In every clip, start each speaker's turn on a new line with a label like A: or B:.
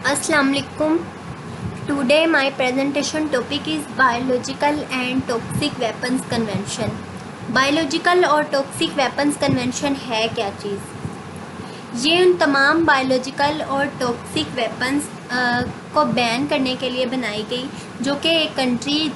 A: Assalamu alaikum. Today my presentation topic is Biological and Toxic Weapons Convention. Biological और toxic weapons convention है क्या चीज़? ये उन तमाम बायोलॉजिकल और टॉक्सिक वेपन्स को बैन करने के लिए बनाई गई जो कि एक कंट्री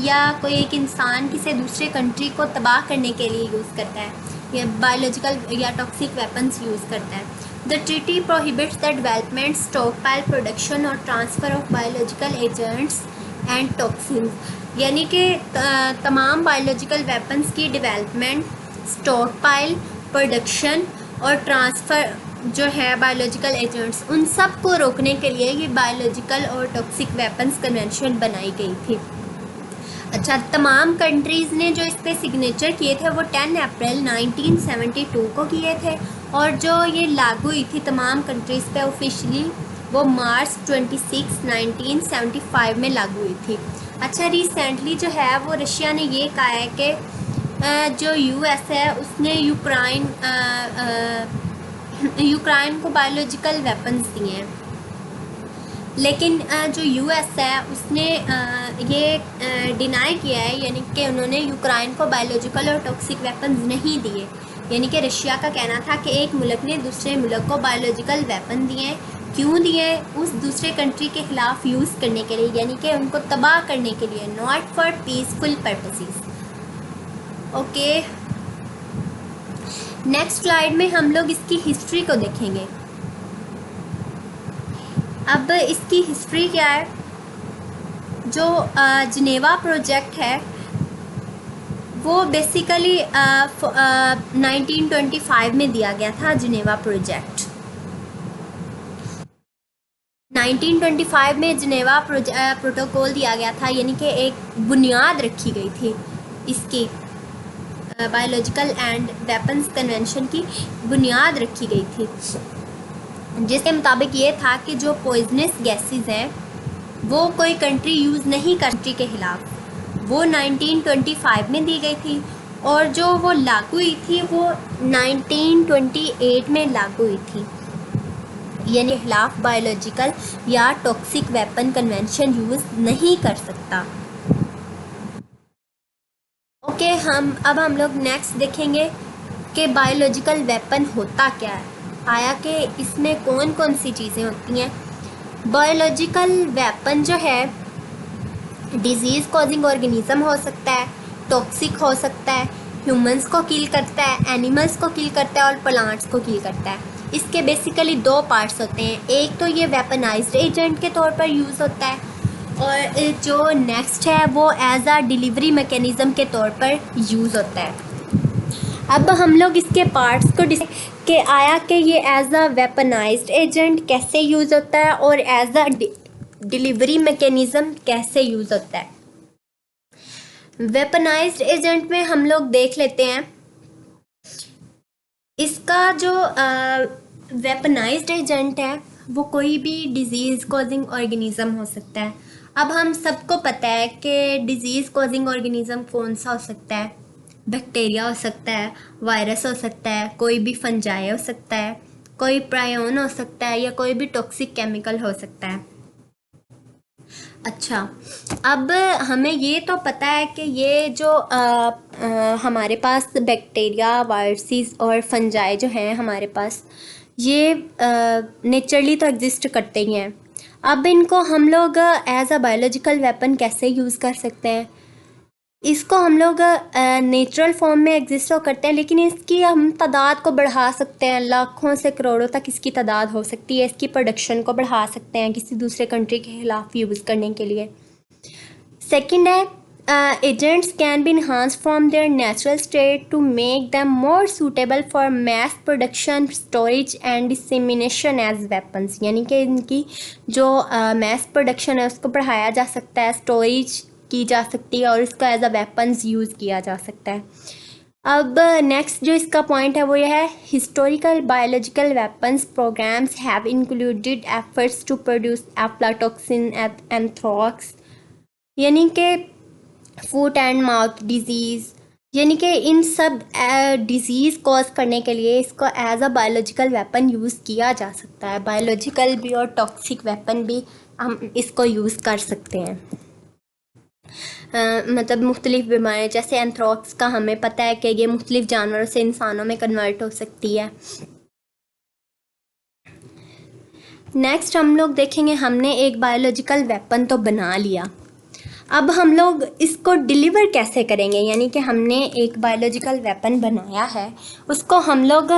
A: या कोई एक इंसान किसी दूसरे कंट्री को तबाह करने के लिए यूज़ करता है, या बायोलॉजिकल या टॉक्सिक वेपन्स यूज़ करता है। The treaty prohibits the development, stockpile, production और transfer of biological agents and toxins, यानी कि तमाम बायोलॉजिकल वेपन्स की डेवलपमेंट, स्टॉकपाइल, प्रोडक्शन और ट्रांसफ़र जो है बायोलॉजिकल एजेंट्स, उन सब को रोकने के लिए ये बायोलॉजिकल और टॉक्सिक वेपन्स कन्वेंशन बनाई गई थी। अच्छा, तमाम कंट्रीज़ ने जो इस पर सिग्नेचर किए थे वो 10 अप्रैल 1972 को किए थे, और जो ये लागू हुई थी तमाम कंट्रीज़ पे ऑफिशियली वो मार्च 26, 1975 में लागू हुई थी। अच्छा, रिसेंटली जो है वो रशिया ने ये कहा है कि जो यूएस है उसने यूक्रेन को बायोलॉजिकल वेपन्स दिए हैं, लेकिन जो यूएस है उसने ये डिनाई किया है, यानी कि उन्होंने यूक्रेन को बायोलॉजिकल और टॉक्सिक वेपन्स नहीं दिए। यानी कि रशिया का कहना था कि एक मुल्क ने दूसरे मुल्क को बायोलॉजिकल वेपन दिए, क्यों दिए? उस दूसरे कंट्री के ख़िलाफ़ यूज़ करने के लिए, यानी कि उनको तबाह करने के लिए, not for peaceful purposes. Okay, next slide में हम लोग इसकी हिस्ट्री को देखेंगे। अब इसकी हिस्ट्री क्या है? जो जिनेवा प्रोजेक्ट है वो बेसिकली 1925 में दिया गया था। जिनेवा प्रोजेक्ट 1925 में जिनेवा प्रोटोकॉल दिया गया था, यानी कि एक बुनियाद रखी गई थी इसकी, बायोलॉजिकल एंड वेपन्स कन्वेंशन की बुनियाद रखी गई थी, जिसके मुताबिक ये था कि जो पॉइजनस गैसेस हैं वो कोई कंट्री यूज़ नहीं करती के ख़िलाफ़, वो 1925 में दी गई थी, और जो वो लागू हुई थी वो 1928 में लागू हुई थी, यानी के खिलाफ बायोलॉजिकल या टॉक्सिक वेपन कन्वेंशन यूज़ नहीं कर सकता। ओके, अब हम लोग नेक्स्ट देखेंगे कि बायोलॉजिकल वेपन होता क्या है, आया कि इसमें कौन कौन सी चीज़ें होती हैं। बायोलॉजिकल वेपन जो है डिजीज़ कॉजिंग ऑर्गेनिज्म हो सकता है, टॉक्सिक हो सकता है, ह्यूमंस को किल करता है, एनिमल्स को किल करता है और प्लांट्स को किल करता है। इसके बेसिकली दो पार्ट्स होते हैं, एक तो ये वेपनाइज्ड एजेंट के तौर पर यूज़ होता है, और जो नेक्स्ट है वो एज आ डिलीवरी मैकेनिज़्म के तौर पर यूज़ होता है। अब हम लोग इसके पार्ट्स को कि आया कि ये एज आ वेपनाइज्ड एजेंट कैसे यूज़ होता है और एज आ डिलीवरी मैकेनिज़्म कैसे यूज़ होता है। वेपनाइज्ड एजेंट में हम लोग देख लेते हैं, इसका जो वेपनाइज्ड एजेंट है वो कोई भी डिजीज़ कॉजिंग ऑर्गेनिज्म हो सकता है। अब हम सबको पता है कि डिजीज़ कॉजिंग ऑर्गेनिज्म कौन सा हो सकता है, बैक्टीरिया हो सकता है, वायरस हो सकता है, कोई भी फंजाई हो सकता है, कोई प्रायोन हो सकता है, या कोई भी टॉक्सिक केमिकल हो सकता है। अच्छा, अब हमें ये तो पता है कि ये जो हमारे पास बैक्टीरिया, वायरसेस और फंजाई जो हैं हमारे पास, ये नेचुरली तो एग्जिस्ट करते ही हैं। अब इनको हम लोग एज अ बायोलॉजिकल वेपन कैसे यूज़ कर सकते हैं? इसको हम लोग नेचुरल फॉर्म में एग्जिस्ट तो करते हैं, लेकिन इसकी हम तादाद को बढ़ा सकते हैं, लाखों से करोड़ों तक इसकी तादाद हो सकती है। इसकी प्रोडक्शन को बढ़ा सकते हैं किसी दूसरे कंट्री के खिलाफ यूज़ करने के लिए। सेकंड है, agents can be enhance from their natural state to make them more suitable for mass production, storage and dissemination as weapons, यानी कि इनकी जो मैस प्रोडक्शन है उसको बढ़ाया जा सकता है, स्टोरेज की जा सकती है और इसका एज अ वेपन्स यूज़ किया जा सकता है। अब नेक्स्ट जो इसका पॉइंट है वो यह है, historical biological weapons programs have included efforts to produce aflatoxin, anthrax, यानी कि फुट एंड माउथ डिजीज़, यानी कि इन सब डिजीज़ कॉज करने के लिए इसको as a biological weapon use किया जा सकता है। बायोलॉजिकल भी और टॉक्सिक वेपन भी हम इसको यूज़ कर सकते हैं। मतलब मुख्तलिफ बीमारियाँ जैसे एंथ्रॉक्स का हमें पता है कि ये मुख्तलिफ जानवरों से इंसानों में कन्वर्ट हो सकती है। नेक्स्ट हम लोग देखेंगे, हमने एक बायोलॉजिकल वेपन तो बना लिया, अब हम लोग इसको डिलीवर कैसे करेंगे। यानी कि हमने एक बायोलॉजिकल वेपन बनाया है, उसको हम लोग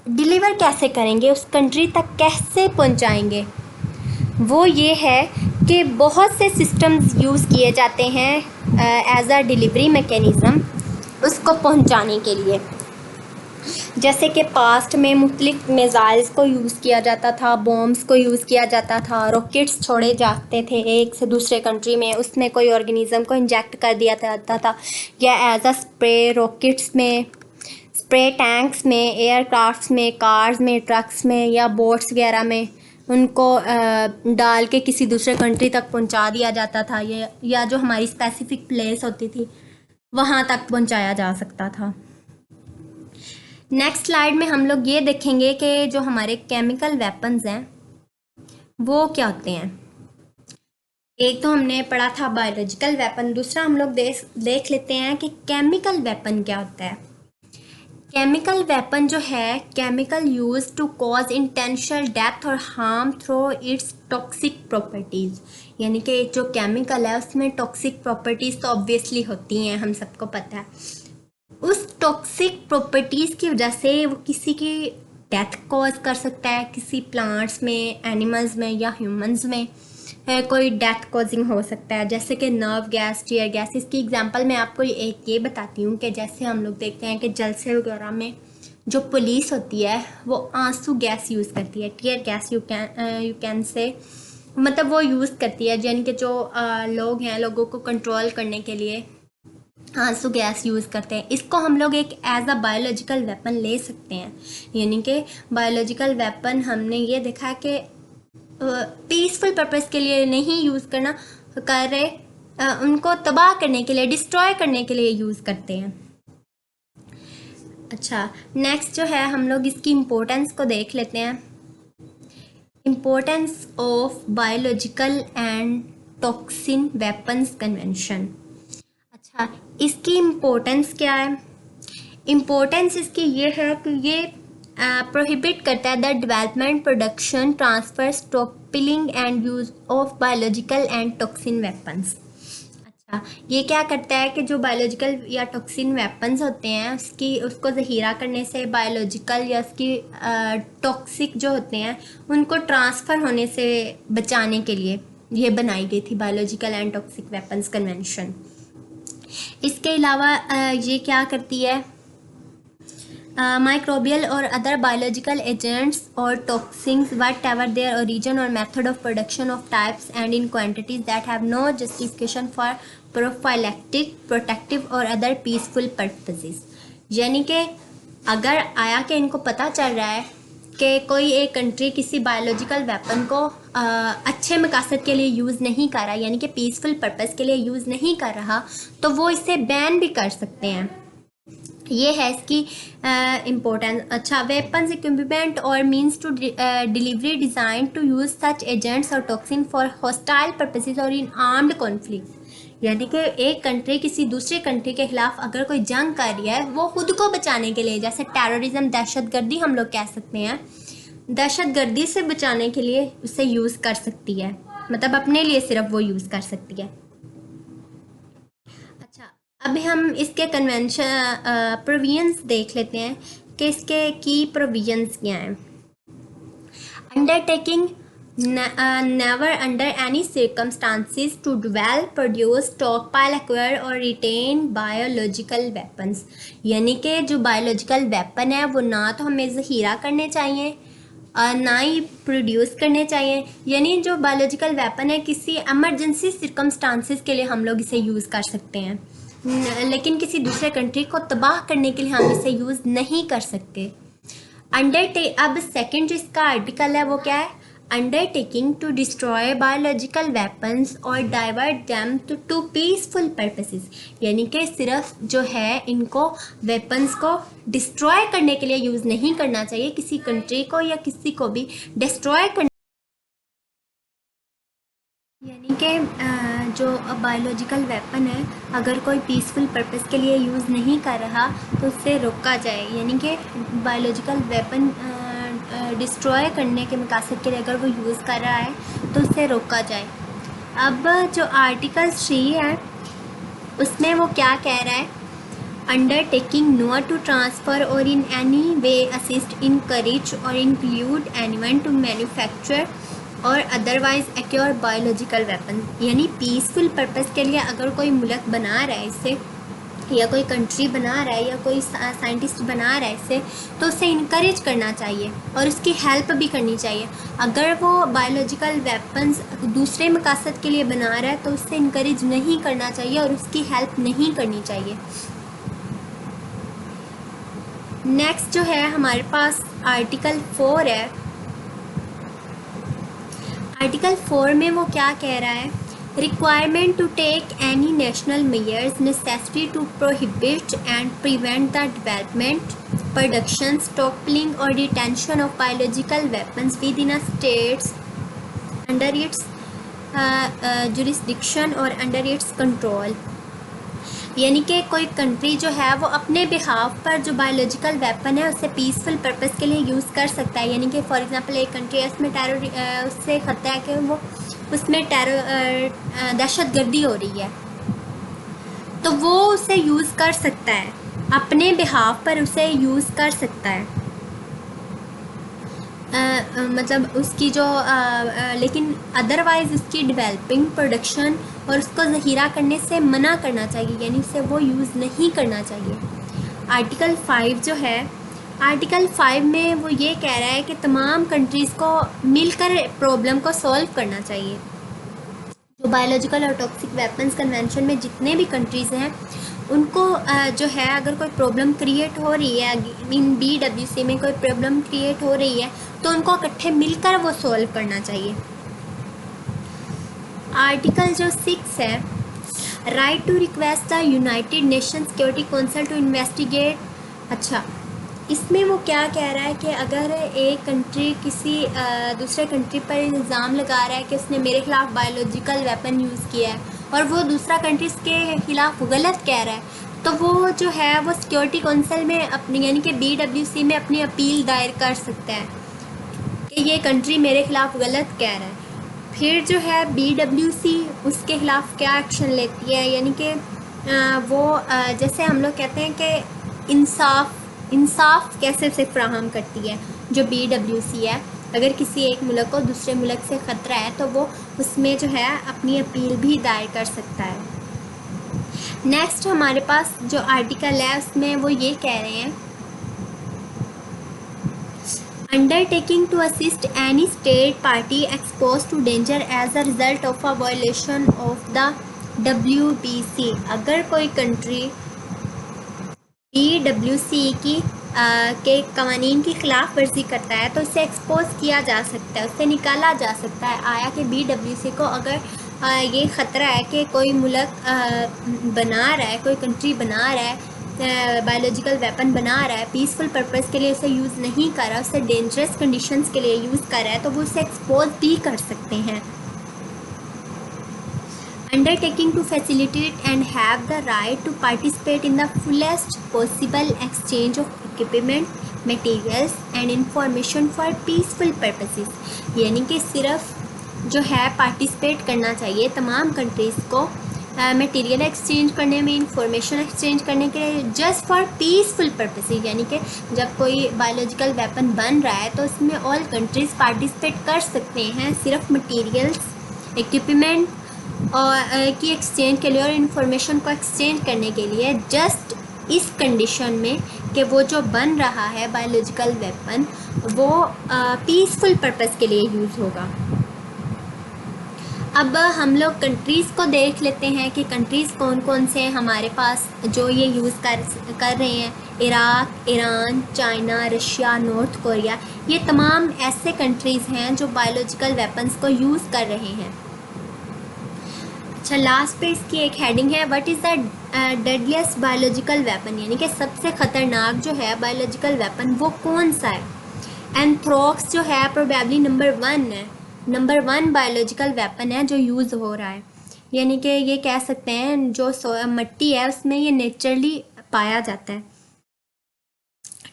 A: डिलीवर कैसे करेंगे, उस कंट्री तक कैसे पहुंचाएंगे। वो ये है कि बहुत से सिस्टम्स यूज़ किए जाते हैं एज अ डिलीवरी मैकेनिज़्म उसको पहुंचाने के लिए। जैसे कि पास्ट में मुख्तलिफ मिसाइल्स को यूज़ किया जाता था, बॉम्ब्स को यूज़ किया जाता था, रॉकेट्स छोड़े जाते थे एक से दूसरे कंट्री में, उसमें कोई ऑर्गेनिज़म को इंजेक्ट कर दिया जाता था, या एज अ स्प्रे रॉकेट्स में, स्प्रे टैंक्स में, एयरक्राफ्ट्स में, कार्स में, ट्रक्स में या बोट्स वगैरह में उनको डाल के किसी दूसरे कंट्री तक पहुंचा दिया जाता था, या जो हमारी स्पेसिफिक प्लेस होती थी वहाँ तक पहुंचाया जा सकता था। नेक्स्ट स्लाइड में हम लोग ये देखेंगे कि जो हमारे केमिकल वेपन्स हैं वो क्या होते हैं। एक तो हमने पढ़ा था बायोलॉजिकल वेपन, दूसरा हम लोग देख लेते हैं कि केमिकल वेपन क्या होता है। केमिकल वेपन जो है, chemical use to cause intentional death और harm through its toxic properties. यानी कि जो केमिकल है उसमें टॉक्सिक प्रॉपर्टीज़ तो ऑब्वियसली होती हैं, हम सबको पता है। उस टॉक्सिक प्रॉपर्टीज़ की वजह से वो किसी की डेथ कॉज कर सकता है, किसी प्लांट्स में, एनिमल्स में या ह्यूमंस में कोई डेथ कॉजिंग हो सकता है, जैसे कि नर्व गैस, टीयर गैस। इसकी एग्जांपल मैं आपको एक ये बताती हूँ कि जैसे हम लोग देखते हैं कि जलसे वगैरह में जो पुलिस होती है वो आंसू गैस यूज़ करती है, tear gas you can say, मतलब वो यूज़ करती है, यानी कि जो लोग हैं लोगों को कंट्रोल करने के लिए आंसू गैस यूज़ करते हैं। इसको हम लोग एक एज अ बायोलॉजिकल वेपन ले सकते हैं। यानी कि बायोलॉजिकल वेपन हमने ये देखा कि पीसफुल पर्पस के लिए नहीं यूज़ कर रहे, उनको तबाह करने के लिए, डिस्ट्रॉय करने के लिए यूज़ करते हैं। अच्छा, नेक्स्ट जो है हम लोग इसकी इम्पोर्टेंस को देख लेते हैं। Importance of biological and toxin weapons convention. अच्छा, इसकी इम्पोर्टेंस क्या है। इम्पोर्टेंस इसकी ये है कि ये प्रोहिबिट करता है the development, production, transfer, stockpiling and use of biological and toxin weapons. अच्छा, ये क्या करता है कि जो बायोलॉजिकल या टॉक्सिन वेपन्स होते हैं उसको ज़हीरा करने से, बायोलॉजिकल या उसकी टॉक्सिक जो होते हैं उनको ट्रांसफ़र होने से बचाने के लिए ये बनाई गई थी biological and toxic weapons convention. इसके अलावा ये क्या करती है, माइक्रोबियल और अदर बायोलॉजिकल एजेंट्स और toxins whatever their origin और method of production of types and in quantities that have no justification for prophylactic, protective और अदर पीसफुल पर्पसेस। यानी कि अगर आया कि इनको पता चल रहा है कि कोई एक कंट्री किसी बायोलॉजिकल वेपन को अच्छे मकसद के लिए यूज़ नहीं कर रहा, यानी कि पीसफुल पर्पस के लिए यूज़ नहीं कर रहा, तो वो इसे बैन भी कर सकते हैं। ये है इसकी इम्पोर्टेंस। अच्छा, वेपन्स, इक्विपमेंट और means to delivery design to use such agents और टॉक्सिन फॉर हॉस्टाइल पर्पसेस और इन आर्म्ड कॉन्फ्लिक्ट। यानी कि एक कंट्री किसी दूसरे कंट्री के खिलाफ अगर कोई जंग कर रही है, वो खुद को बचाने के लिए, जैसे टेररिज्म, दहशतगर्दी हम लोग कह सकते हैं, दहशतगर्दी से बचाने के लिए उसे यूज़ कर सकती है, मतलब अपने लिए सिर्फ वो यूज़ कर सकती है। अच्छा, अभी हम इसके कन्वेंशन प्रोविजंस देख लेते हैं कि इसके की प्रोविजंस क्या हैं। Undertaking never under any circumstances to develop, produce, stockpile, acquire और retain biological weapons। यानी कि जो बायोलॉजिकल वेपन है वो ना तो हमें ज़हीरा करने चाहिए और ना ही प्रोड्यूस करने चाहिए। यानी जो बायोलॉजिकल वेपन है किसी एमरजेंसी सर्कमस्टांसिस के लिए हम लोग इसे यूज़ कर सकते हैं, लेकिन किसी दूसरे कंट्री को तबाह करने के लिए हम इसे यूज़ नहीं कर सकते। अब सेकेंड जो इसका आर्टिकल है वो क्या है, undertaking to destroy biological weapons or divert them to peaceful purposes, यानी कि सिर्फ जो है इनको वेपन्स को डिस्ट्रॉय करने के लिए यूज़ नहीं करना चाहिए, किसी कंट्री को या किसी को भी डिस्ट्रॉय करने, यानी कि जो बायोलॉजिकल वेपन है अगर कोई पीसफुल पर्पस के लिए यूज़ नहीं कर रहा तो उससे रोका जाए, यानी कि बायोलॉजिकल वेपन डिस्ट्रॉय करने के मकसद के लिए अगर वो यूज़ कर रहा है तो उससे रोका जाए। अब जो आर्टिकल 3 है उसमें वो क्या कह रहा है, अंडरटेकिंग नॉट टू ट्रांसफ़र और in any way assist encourage और इंक्लूड एनीवन टू मैन्युफैक्चर और अदरवाइज एक्योर बायोलॉजिकल वेपन, यानी पीसफुल पर्पस के लिए अगर कोई मुल्क बना रहा है इससे या कोई कंट्री बना रहा है या कोई साइंटिस्ट बना रहा है इससे, तो उसे इनकरेज करना चाहिए और उसकी हेल्प भी करनी चाहिए। अगर वो बायोलॉजिकल वेपन्स दूसरे मकसद के लिए बना रहा है तो उससे इनकरेज नहीं करना चाहिए और उसकी हेल्प नहीं करनी चाहिए। नेक्स्ट जो है हमारे पास आर्टिकल 4 है। आर्टिकल 4 में वो क्या कह रहा है, requirement to take any national measures necessary to prohibit and prevent the development, production, stockpiling or detention of biological weapons within a states under its jurisdiction or under its control, यानी कि कोई country जो है वो अपने behalf पर जो biological weapon है उसे पीसफुल पर्पस के लिए यूज़ कर सकता है, यानी कि फॉर एग्जांपल एक कंट्री है उसमें उससे खतरा है कि वो उसमें दहशतगर्दी हो रही है तो वो उसे यूज़ कर सकता है, अपने बिहाफ पर उसे यूज़ कर सकता है। मतलब उसकी जो लेकिन अदरवाइज़ उसकी डेवलपिंग, प्रोडक्शन और उसको ज़ख़ीरा करने से मना करना चाहिए, यानी उसे वो यूज़ नहीं करना चाहिए। आर्टिकल 5 जो है, आर्टिकल 5 में वो ये कह रहा है कि तमाम कंट्रीज़ को मिलकर प्रॉब्लम को सॉल्व करना चाहिए। जो बायोलॉजिकल और टॉक्सिक वेपन्स कन्वेंशन में जितने भी कंट्रीज़ हैं उनको जो है अगर कोई प्रॉब्लम क्रिएट हो रही है, इन BWC में कोई प्रॉब्लम क्रिएट हो रही है तो उनको इकट्ठे मिलकर वो सॉल्व करना चाहिए। आर्टिकल जो 6 है, right to request the United Nation Security Council to investigate. अच्छा, इसमें वो क्या कह रहा है कि अगर एक कंट्री किसी दूसरे कंट्री पर इल्ज़ाम लगा रहा है कि उसने मेरे ख़िलाफ़ बायोलॉजिकल वेपन यूज़ किया है और वो दूसरा कंट्री इसके ख़िलाफ़ गलत कह रहा है तो वो जो है वो सिक्योरिटी काउंसिल में अपनी, यानी कि BWC में अपनी अपील दायर कर सकता है कि ये कंट्री मेरे ख़िलाफ़ गलत कह रहा है। फिर जो है BWC उसके ख़िलाफ़ क्या एक्शन लेती है, यानी कि वो जैसे हम लोग कहते हैं कि इंसाफ कैसे से फ्राहम करती है जो BWC है, अगर किसी एक मुल्क को दूसरे मुल्क से ख़तरा है तो वो उसमें जो है अपनी अपील भी दायर कर सकता है। नेक्स्ट हमारे पास जो आर्टिकल है उसमें वो ये कह रहे हैं, undertaking to assist any state party expose to danger as a result of a violation of the WBC, अगर कोई कंट्री BWC के कवानीन की ख़िलाफ़ वर्जी करता है तो उसे एक्सपोज किया जा सकता है, उससे निकाला जा सकता है। आया कि BWC को अगर ये ख़तरा है कि कोई मुल्क बना रहा है, कोई कंट्री बना रहा है, बायोलॉजिकल वेपन बना रहा है, पीसफुल पर्पस के लिए उसे यूज़ नहीं कर रहा, उसे डेंजरस कंडीशंस के लिए यूज़ कर रहा है, तो वो उसे एक्सपोज भी कर सकते हैं। Undertaking to facilitate and have the right to participate in the fullest possible exchange of equipment, materials and information for peaceful purposes, यानी कि सिर्फ जो है पार्टिसिपेट करना चाहिए तमाम कंट्रीज़ को मटेरियल एक्सचेंज करने में, इंफॉर्मेशन एक्सचेंज करने के लिए, जस्ट फॉर पीसफुल पर्पसेस, यानी कि जब कोई बायोलॉजिकल वेपन बन रहा है तो उसमें ऑल कंट्रीज़ पार्टिसिपेट कर सकते हैं, सिर्फ मटेरियल्स, इक्विपमेंट और की एक्सचेंज के लिए और इन्फॉर्मेशन को एक्सचेंज करने के लिए, जस्ट इस कंडीशन में कि वो जो बन रहा है बायोलॉजिकल वेपन वो पीसफुल पर्पस के लिए यूज़ होगा। अब हम लोग कंट्रीज़ को देख लेते हैं कि कंट्रीज़ कौन कौन से हैं हमारे पास जो ये यूज़ कर रहे हैं। Iraq, Iran, China, Russia, north Korea, ये तमाम ऐसे कंट्रीज़ हैं जो बायोलॉजिकल वेपन्स को यूज़ कर रहे हैं। अच्छा, लास्ट पे इसकी एक हेडिंग है, what is the deadliest biological weapon, यानी कि सबसे ख़तरनाक जो है बायोलॉजिकल वेपन वो कौन सा है। एंथ्रॉक्स जो है probably number one biological weapon है जो यूज़ हो रहा है, यानी कि ये कह सकते हैं जो मिट्टी है उसमें ये नेचुरली पाया जाता है।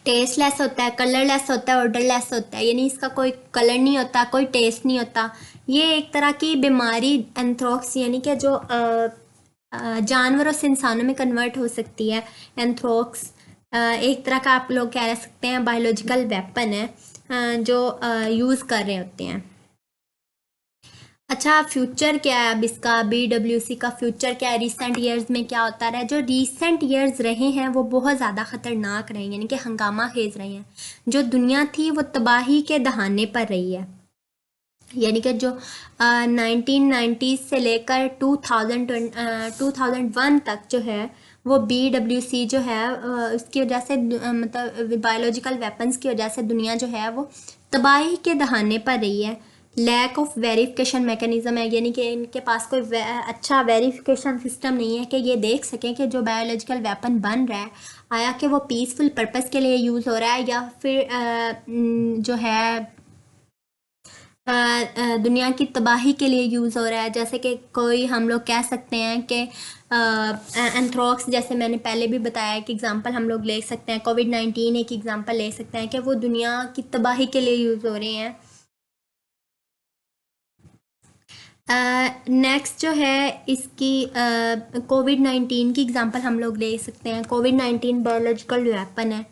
A: टेस्टलेस होता है, कलरलेस होता है, ऑर्डरलेस होता है, यानी इसका कोई कलर नहीं होता, कोई टेस्ट नहीं होता। ये एक तरह की बीमारी एंथ्रॉक्स, यानी कि जो जानवरों से इंसानों में कन्वर्ट हो सकती है। एंथ्रॉक्स एक तरह का आप लोग कह सकते हैं बायोलॉजिकल वेपन है जो यूज़ कर रहे होते हैं। अच्छा, फ्यूचर क्या है अब इसका, BWC का फ्यूचर क्या है, रिसेंट ईयर्स में क्या होता रहा है। जो रिसेंट ईयर्स रहे हैं वो बहुत ज़्यादा ख़तरनाक रहे हैं, यानी कि हंगामा खेज रहे हैं। जो दुनिया थी वो तबाही के दहाने पर रही है, यानी कि जो 1990s से लेकर 2001 तक जो है वो BWC जो है उसकी वजह से मतलब बायोलॉजिकल वेपन्स की वजह से दुनिया जो है वो तबाही के दहाने पर रही है। लैक ऑफ वेरिफिकेशन मैकेनिज़्म है, यानी कि इनके पास कोई अच्छा वेरिफिकेशन सिस्टम नहीं है कि ये देख सकें कि जो बायोलॉजिकल वेपन बन रहा है आया कि वो पीसफुल पर्पस के लिए यूज़ हो रहा है या फिर जो है दुनिया की तबाही के लिए यूज़ हो रहा है। जैसे कि कोई हम लोग कह सकते हैं कि एंथ्रॉक्स, जैसे मैंने पहले भी बताया कि एग्ज़ाम्पल हम लोग ले सकते हैं, कोविड-19 एक एग्ज़ाम्पल ले सकते हैं कि वो दुनिया की तबाही के लिए यूज़ हो रहे हैं। नेक्स्ट जो है इसकी कोविड-19 की एग्ज़ाम्पल हम लोग ले सकते हैं। कोविड-19 बायोलॉजिकल वेपन है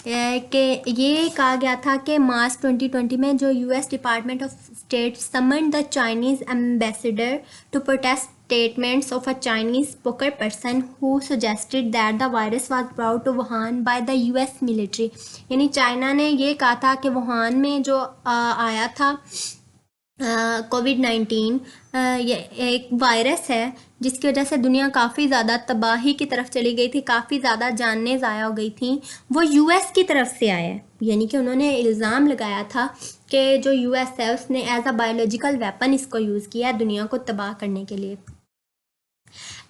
A: कि ये कहा गया था कि मार्च 2020 में जो US department of state summoned the Chinese ambassador to protest statements of a Chinese spokesperson who suggested that the virus was brought to Wuhan by the US military। यानी चाइना ने ये कहा था कि वुहान में जो आया था कोविड-19 ये एक वायरस है जिसकी वजह से दुनिया काफ़ी ज़्यादा तबाही की तरफ चली गई थी, काफ़ी ज़्यादा जानें ज़ाया हो गई थी, वो US की तरफ से आया है। यानी कि उन्होंने इल्ज़ाम लगाया था कि जो US है उसने एज अ बायोलॉजिकल वेपन इसको यूज़ किया है दुनिया को तबाह करने के लिए।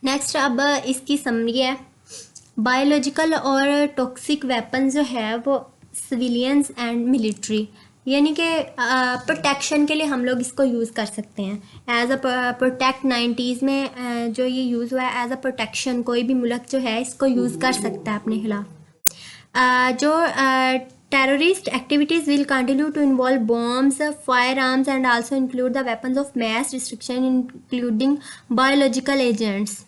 A: नेक्स्ट अब इसकी समरी है, बायोलॉजिकल और टॉक्सिक वेपन जो है वो सिविलियंस एंड मिलिट्री, यानी कि प्रोटेक्शन के लिए हम लोग इसको यूज़ कर सकते हैं एज अ प्रोटेक्ट। 90s में जो ये यूज़ हुआ है एज अ प्रोटेक्शन, कोई भी मुल्क जो है इसको यूज़ कर सकता है अपने खिलाफ। जो terrorist activities will continue to involve bombs, firearms and also include the weapons of mass destruction including biological agents।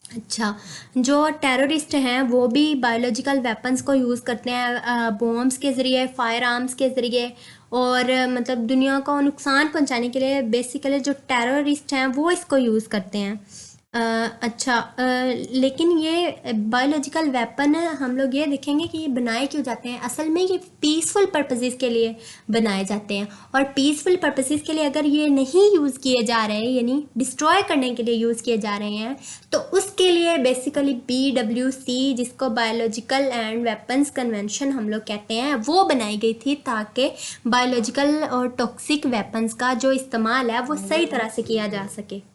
A: अच्छा, जो टेररिस्ट हैं वो भी बायोलॉजिकल वेपन्स को यूज़ करते हैं बॉम्ब्स के ज़रिए, फायर आर्म्स के ज़रिए, और मतलब दुनिया को नुकसान पहुंचाने के लिए बेसिकली जो टेररिस्ट हैं वो इसको यूज़ करते हैं। अच्छा, लेकिन ये बायोलॉजिकल वेपन हम लोग ये देखेंगे कि ये बनाए क्यों जाते हैं। असल में ये पीसफुल पर्पसेस के लिए बनाए जाते हैं, और पीसफुल पर्पसेस के लिए अगर ये नहीं यूज़ किए जा रहे हैं, यानी डिस्ट्रॉय करने के लिए यूज़ किए जा रहे हैं, तो उसके लिए बेसिकली BWC, जिसको बायोलॉजिकल एंड वेपन्स कन्वेंशन हम लोग कहते हैं, वो बनाई गई थी ताकि बायोलॉजिकल और टॉक्सिक वेपन्स का जो इस्तेमाल है वो सही तरह से किया जा सके।